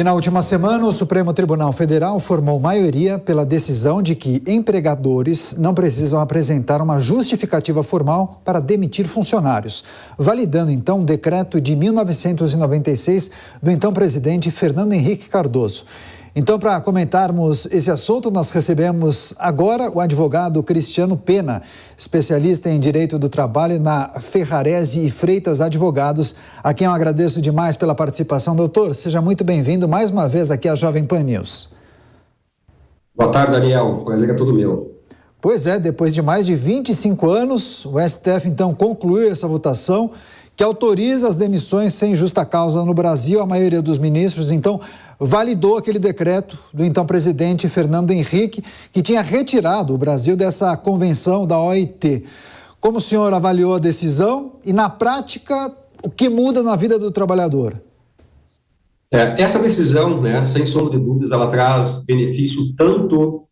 na última semana, o Supremo Tribunal Federal formou maioria pela decisão de que empregadores não precisam apresentar uma justificativa formal para demitir funcionários, validando então o decreto de 1996 do então presidente Fernando Henrique Cardoso. Então, para comentarmos esse assunto, nós recebemos agora o advogado Cristiano Pena, especialista em Direito do Trabalho na Ferrarese e Freitas Advogados, a quem eu agradeço demais pela participação. Doutor, seja muito bem-vindo mais uma vez aqui à Jovem Pan News. Boa tarde, Daniel. O prazer é todo meu. Pois é, depois de mais de 25 anos, o STF então concluiu essa votação que autoriza as demissões sem justa causa no Brasil. A maioria dos ministros, então, validou aquele decreto do então presidente Fernando Henrique, que tinha retirado o Brasil dessa convenção da OIT. Como o senhor avaliou a decisão e, na prática, o que muda na vida do trabalhador? Essa decisão, sem sombra de dúvidas, ela traz benefício tanto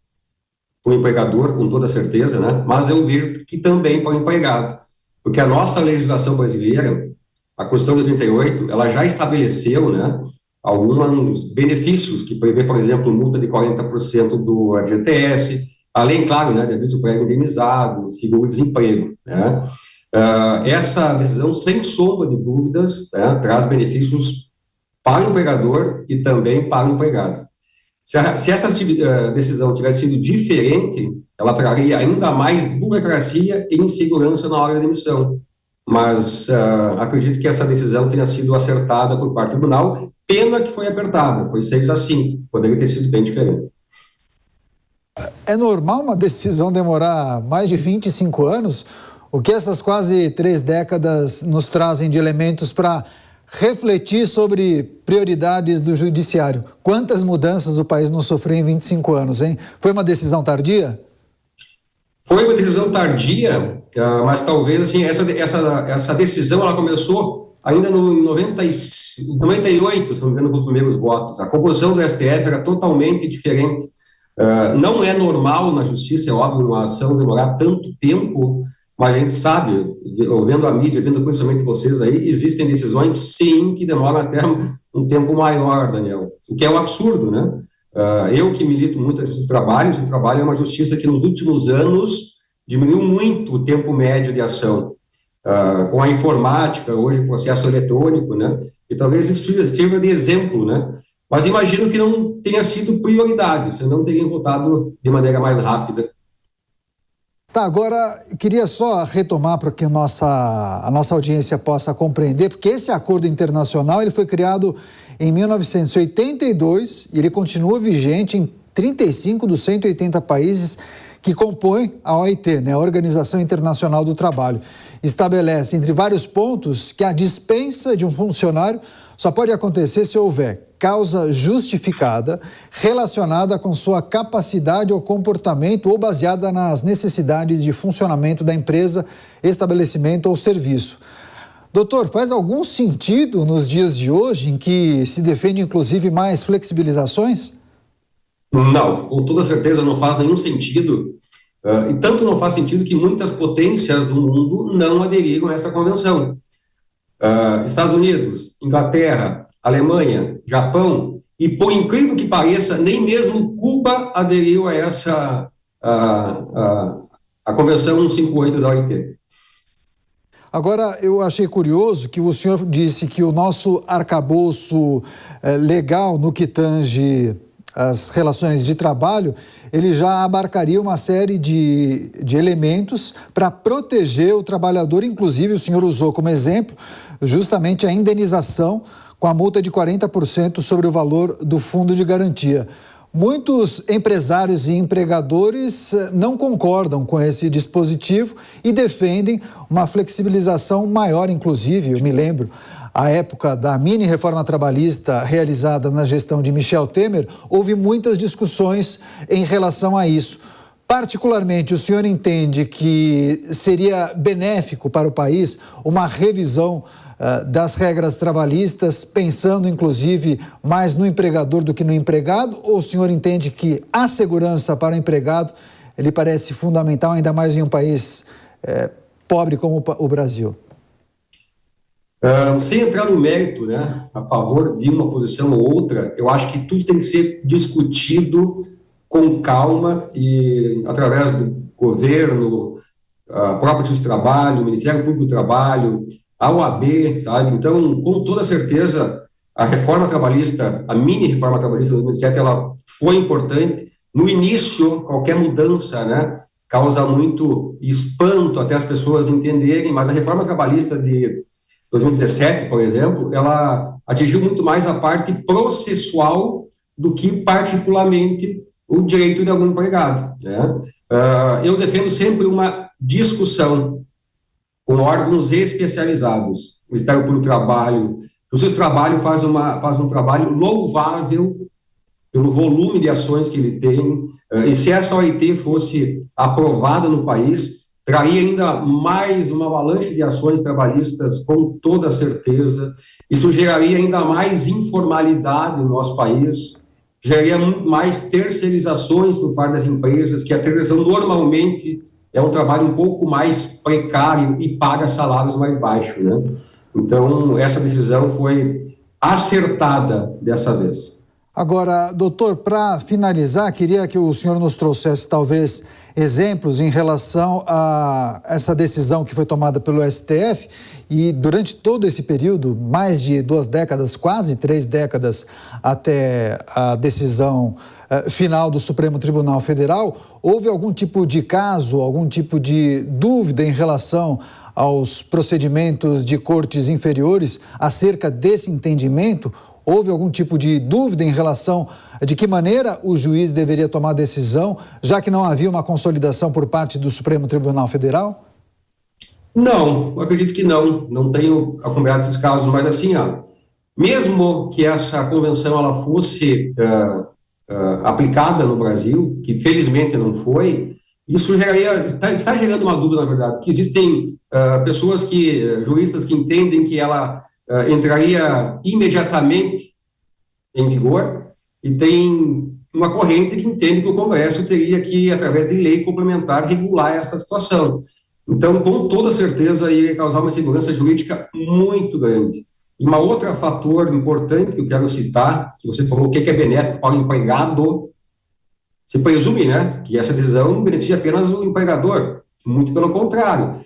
para o empregador, com toda certeza, mas eu vejo que também para o empregado. Porque a nossa legislação brasileira, a Constituição de 88, ela já estabeleceu, alguns benefícios que prevê, por exemplo, multa de 40% do FGTS, além, claro, de aviso prévio indenizado, seguro-desemprego. Essa decisão, sem sombra de dúvidas, traz benefícios para o empregador e também para o empregado. Se essa decisão tivesse sido diferente, ela traria ainda mais burocracia e insegurança na hora da demissão. Mas acredito que essa decisão tenha sido acertada por parte do tribunal, pena que foi apertada, foi 6-5, poderia ter sido bem diferente. É normal uma decisão demorar mais de 25 anos? O que essas quase 3 décadas nos trazem de elementos para refletir sobre prioridades do judiciário? Quantas mudanças o país não sofreu em 25 anos, hein? Foi uma decisão tardia? Foi uma decisão tardia, mas talvez assim, essa decisão ela começou ainda no 98, se não me engano, com os primeiros votos. A composição do STF era totalmente diferente. Não é normal na justiça, é óbvio, uma ação demorar tanto tempo, mas a gente sabe, vendo a mídia, vendo principalmente vocês aí, existem decisões, sim, que demoram até um tempo maior, Daniel, o que é um absurdo, Eu que milito muito a justiça do trabalho é uma justiça que nos últimos anos diminuiu muito o tempo médio de ação, com a informática, hoje o processo eletrônico, e talvez isso sirva de exemplo, mas imagino que não tenha sido prioridade, senão não teria votado de maneira mais rápida. Tá, agora queria só retomar para que a nossa audiência possa compreender, porque esse acordo internacional ele foi criado em 1982 e ele continua vigente em 35 dos 180 países que compõem a OIT, a Organização Internacional do Trabalho. Estabelece, entre vários pontos, que a dispensa de um funcionário só pode acontecer se houver causa justificada relacionada com sua capacidade ou comportamento ou baseada nas necessidades de funcionamento da empresa, estabelecimento ou serviço. Doutor, faz algum sentido nos dias de hoje em que se defende inclusive mais flexibilizações? Não, com toda certeza não faz nenhum sentido, e tanto não faz sentido que muitas potências do mundo não aderiram a essa convenção. Estados Unidos, Inglaterra, Alemanha, Japão, e por incrível que pareça, nem mesmo Cuba aderiu a essa a Convenção 158 da OIT. Agora, eu achei curioso que o senhor disse que o nosso arcabouço legal no que tange as relações de trabalho, ele já abarcaria uma série de elementos para proteger o trabalhador, inclusive o senhor usou como exemplo justamente a indenização com a multa de 40% sobre o valor do fundo de garantia. Muitos empresários e empregadores não concordam com esse dispositivo e defendem uma flexibilização maior, inclusive, eu me lembro, a época da mini-reforma trabalhista realizada na gestão de Michel Temer, houve muitas discussões em relação a isso. Particularmente, o senhor entende que seria benéfico para o país uma revisão das regras trabalhistas, pensando inclusive mais no empregador do que no empregado, ou o senhor entende que a segurança para o empregado ele parece fundamental, ainda mais em um país pobre como o Brasil? Sem entrar no mérito, né, a favor de uma posição ou outra, eu acho que tudo tem que ser discutido com calma e através do governo, a própria Justiça do Trabalho, o Ministério Público do Trabalho, a OAB, sabe? Então, com toda certeza, a reforma trabalhista, a mini reforma trabalhista de 2007, ela foi importante. No início, qualquer mudança, né, causa muito espanto até as pessoas entenderem, mas a reforma trabalhista de 2017, por exemplo, ela atingiu muito mais a parte processual do que particularmente o direito de algum empregado, né? Eu defendo sempre uma discussão com órgãos especializados. O Ministério Público do Trabalho, o Justiça do Trabalho faz um trabalho louvável pelo volume de ações que ele tem, e se essa OIT fosse aprovada no país, traria ainda mais uma avalanche de ações trabalhistas, com toda certeza. Isso geraria ainda mais informalidade no nosso país, geraria muito mais terceirizações por parte das empresas, que a terceirização normalmente é um trabalho um pouco mais precário e paga salários mais baixos, né? Então, essa decisão foi acertada dessa vez. Agora, doutor, para finalizar, queria que o senhor nos trouxesse talvez exemplos em relação a essa decisão que foi tomada pelo STF e durante todo esse período, mais de 2 décadas, quase 3 décadas, até a decisão final do Supremo Tribunal Federal, houve algum tipo de caso, algum tipo de dúvida em relação aos procedimentos de cortes inferiores acerca desse entendimento? Houve algum tipo de dúvida em relação de que maneira o juiz deveria tomar a decisão, já que não havia uma consolidação por parte do Supremo Tribunal Federal? Não, eu acredito que não. Não tenho acompanhado esses casos, mas assim, mesmo que essa convenção ela fosse aplicada no Brasil, que felizmente não foi, isso está gerando uma dúvida, na verdade, que existem pessoas juristas que entendem que ela entraria imediatamente em vigor, e tem uma corrente que entende que o Congresso teria que, através de lei complementar, regular essa situação. Então, com toda certeza, ia causar uma insegurança jurídica muito grande. E uma outra fator importante que eu quero citar, que você falou o que é benéfico para o empregado, se presume, né, que essa decisão beneficia apenas o empregador. Muito pelo contrário.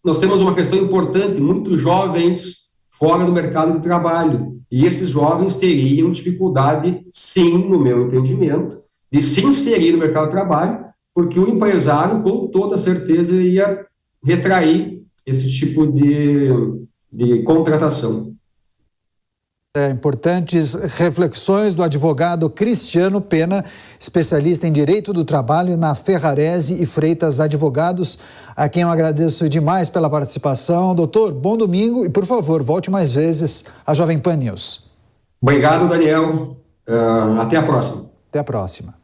Nós temos uma questão importante, muitos jovens fora do mercado de trabalho, e esses jovens teriam dificuldade, sim, no meu entendimento, de se inserir no mercado de trabalho, porque o empresário, com toda certeza, ia retrair esse tipo de contratação. Importantes reflexões do advogado Cristiano Pena, especialista em Direito do Trabalho na Ferrarese e Freitas Advogados, a quem eu agradeço demais pela participação. Doutor, bom domingo e, por favor, volte mais vezes à Jovem Pan News. Obrigado, Daniel. Até a próxima. Até a próxima.